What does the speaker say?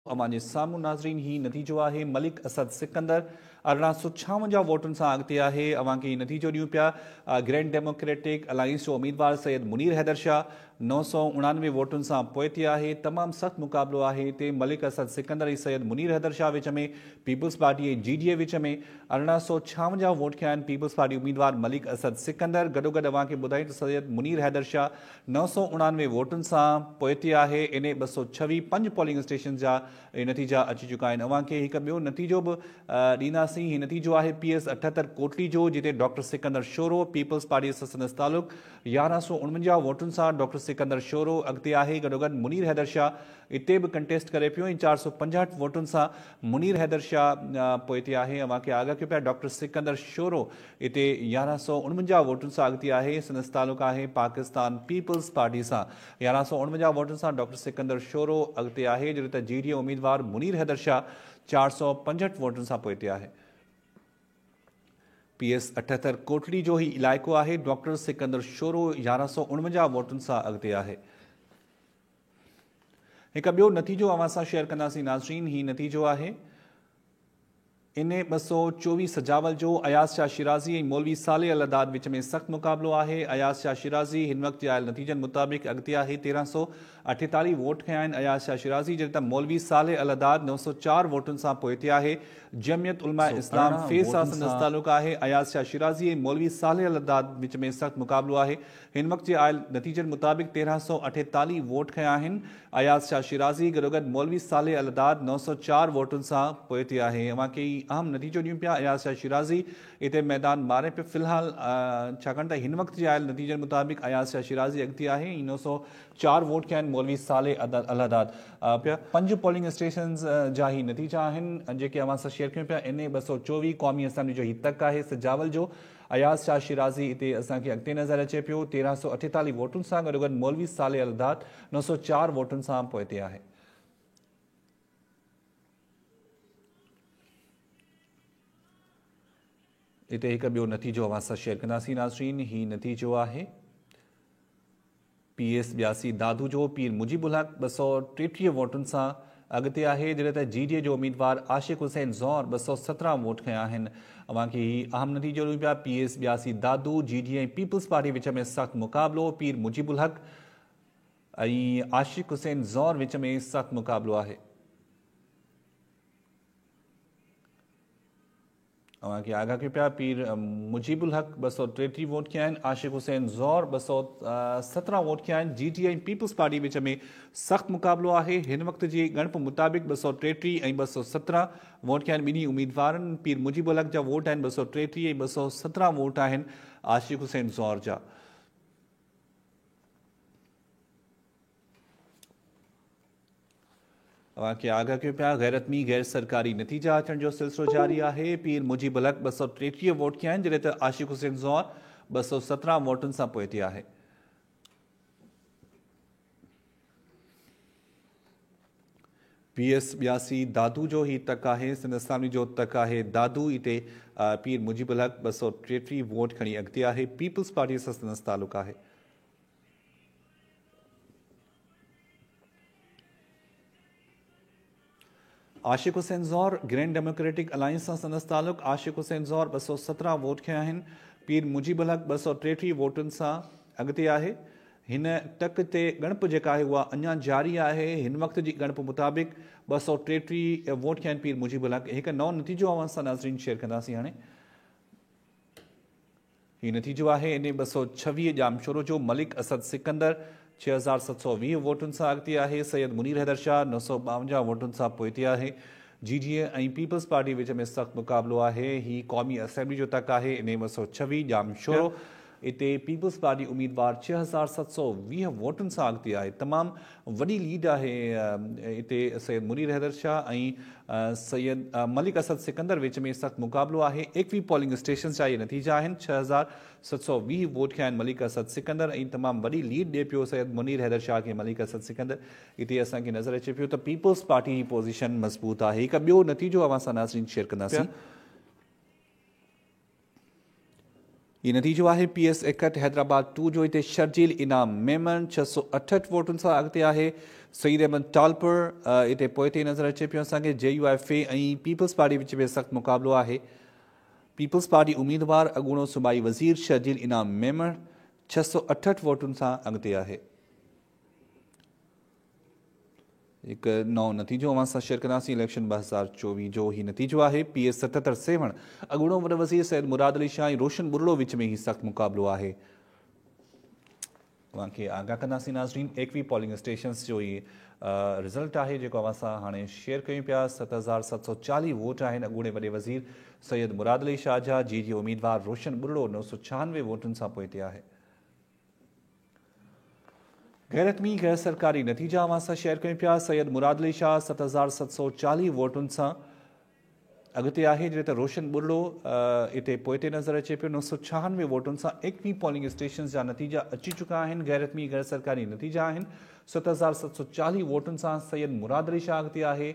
अमां सामू नाज़रीन ही नतीजो है मलिक असद सिकंदर 1856 वोटन से अगते है। अवां के नतीजो ॾियूं पिया। ग्रैंड डेमोक्रेटिक अलायंस जो उम्मीदवार सैयद मुनीर हैदर शाह 999 वोटन से पोइते है। तमाम सख्त मुकाबलो है हिते मलिक असद सिकंदर सैयद मुनीर हैदर शाह विच में, पीपल्स पार्टी GDA विच में 1856 वोट किया पीपल्स पार्टी उम्मीदवार मलिक असद सिकंदर। गडोगड अवां के ॿुधाई तो सैयद मुनीर हैदर शाह 999 वोटन से पोइते है। इन 226 5 पोलिंग स्टेशन जा नतीजा अची चुका हैं। अवां के एक ॿियो नतीजो भी ॾींदासीं। ही नतीजो है PS 78 कोटली जो, जिते doctor Sikandar Shoro Peoples party ससनस तालुक 1149 वोटन से डॉक्टर सिकंदर शोरो अगते है। गडोगड मुनीर हैदर शाह इते भी कंटेस्ट करे पियो 465 वोटन से मुनीर हैदर शाह पोइते है। अवां के आगाह कयो पिया डॉक्टर सिकंदर शोरो इते 1149 वोटन से अगते है। सनस तालुक है पाकिस्तान पीपल्स पार्टी से 1149 वोटन से डॉक्टर सिकंदर शोरो अगते है। जो GDA उम्मीदवार मुनीर हैदर शाह 465 वोटन से पोइते है। PS 78 कोटली जो ही इलाइको है डॉक्टर सिकंदर शोरो 1149 वोटन से अगते है। एक ॿियो नतीजो अवां सां शेयर कंदासीं नाज़रीन। ही नतीजो है इन 224 सजावल जो अयाज शाह शिराजी और मौलवी साले अलदाद विच में सख्त मुकाबलो है। अयाज शाह शिराजी इन वक्त आयल नतीजन मुताबिक अगते है। 1348 वोट खया अयाज शाह शिराजी, जैसे मौलवी साले अलदाद 904 वोटन से पोइते है। जमियत उलमा इस्लाम फेस सनस तालुक है अयाज शाह शिराजी और मौलवी साले अलदाद विच में सख्त मुकाबलो है। इन वक्त आयल नतीजन मुताबिक 1348 वोट खया अयाज शाह शिराजी। गडोगड मौलवी साले अलदाद 904 वोटन से पोइते है। अवां के अहम नतीजो ॾियूं पिया। अयाज शाह शिराजी इते मैदान मारे पे फिलहाल छाकाणि त हिन वक्त आयल नतीजन मुताबिक अयाज शाह शिराजी अगते है। 904 वोट किया मौलवी साले अलदाद पिया। 5 पोलिंग स्टेशन जा ही नतीजा आहिनि जेके अवां सां शेयर कयूं पिया। इन 224 क़ौमी असेंबली जो ही तक है सजावल जो। अयाज शाह शिराजी इते असांखे अगते नज़र अचे पियो 1348 वोटन से। गडोगड मौलवी साले अलदाद 904 वोटन से पोइते है। इते एक ॿियो नतीजो अवां सां शेयर कंदासीं नाज़रीन। ही नतीजो है PS 82 दादू जो पीर मुजीबुल हक 233 वोटन से अगते है। जैसे GDA जो उम्मीदवार आशिक हुसैन ज़ौर 217 वोट खया अवां की अहम नतीजो ॾियूं पिया। PS 82 दादू GDA और पीपल्स पार्टी विच में सख्त मुकाबलो। पीर मुजीबुल हक और आशिक हुसैन ज़ौर विच में सख्त मुकाबलो है। अवां के आगाह कयो पिया पीर मुजीबुल हक 233 वोट किया आशिक हुसैन ज़ौर 217 वोट किया GDA और पीपल्स पार्टी विच में सख्त मुकाबलो है। इन वक्त जी गणप मुताबिक 233 और 217 वोट किया ॿिन्ही उम्मीदवारनि। पीर मुजीबुल हक जा वोट 233 और 217 वोट आशिक हुसैन ज़ौर जा। अवां के आगाह कयो पिया गैरतमी गैर सरकारी नतीजा अचण जो सिलसिलो जारी है। पीर मुजीबुल हक 233 वोट किया जैसे आशिक हुसैन ज़ौर 217 वोटन से पोइते है। PS 82 दादू जो ही तक है सिंधस्तानी जो तक है दादू इते पीर मुजीबुल हक 233 वोट खड़ी अगते है। पीपल्स पार्टी से सनस तालुक है। आशिक हुसैन ज़ौर ग्रैंड डेमोक्रेटिक अलायंस से सनस तालुक। आशिक हुसैन ज़ौर 217 वोट खया पीर मुजीबुल हक 233 वोटन से अगते है। इन टक ते गणप जेका है वह अञा जारी है। इन वक्त जी गणप मुताबिक 233 वोट खया पीर मुजीबुल हक। एक नओ नतीजो अवां सां नाज़रीन शेयर कंदासीं हाणे। ही नतीजो है इन 226 जामशोरो जो मलिक असद सिकंदर 6720 वोटन से अगते है। सैयद मुनीर हैदर शाह 952 वोटन से पोइते है। GDA और पीपल्स पार्टी विच में सख्त मुकाबलो है। ही कौमी असेंबली जो तक है। इन 226 जामशोरो इते पीपल्स पार्टी उम्मीदवार 6720 वोटन से अगते है। तमाम वडी लीड है इते सैयद मुनीर हैदर शाह और सैयद मलिक असद सिकंदर विच में सख्त मुकाबलो है। 21 पोलिंग स्टेशन जा ये नतीजा 6720 वोट खया मलिक असद सिकंदर और तमाम वडी लीड दे पियो सैयद मुनीर हैदर शाह के मलिक असद सिकंदर। इते असांखे नज़र अचे पियो तो पीपल्स पार्टी जी पोजीशन मजबूत है। एक ॿियो नतीजो अवां सां नाज़रीन शेयर कंदासीं। ये नतीजो आहे PS 61 हैदराबाद 2 जो हिते शर्जील इनाम मेमन 668 वोटुनि सां अॻिते आहे। सईद अहमद टालपुर हिते पोइते नज़र अचे पियो। असांखे JUIFA ऐं पीपल्स पार्टी विच में सख़्तु मुक़ाबिलो आहे। पीपल्स पार्टी उम्मीदवार अॻूणो सूबाई वज़ीर शर्जील इनाम मेमन 668 वोटुनि सां अॻिते आहे। एक नओं नतीजो अवां सां शेयर कंदासीं। इलेक्शन 2024 जो ही नतीजो आहे। PS 77 सेवण अॻूणो वॾो वज़ीर सैयद मुराद अली शाह ऐं रोशन बुरड़ो विच में ही सख़्तु मुक़ाबिलो आहे। अवां खे आगाह कंदासीं नाज़रीन एकवी पोलिंग स्टेशन्स जो ही रिज़ल्ट आहे जेको अवां सां हाणे शेयर कयूं पिया। 7740 वोट आहिनि अॻूणे वॾे वज़ीर सैयद मुराद अली शाह जा। जी उम्मीदवार रोशन बुरड़ो 996 वोटुनि सां पोइते आहे। गैरतमी गैर सरकारी नतीजा अवां सां शेयर कयूं पिया। सैयद मुराद अली शाह 7740 वोटुनि सां अॻिते आहे जॾहिं त रोशन बुरड़ो हिते पोइते नज़र अचे पियो 996 वोटुनि सां। एकवी पोलिंग स्टेशन जा नतीजा अची चुका आहिनि। गैरतमी गैर सरकारी नतीजा आहिनि। 7740 वोटुनि सां सैयद मुराद अली शाह अॻिते आहे।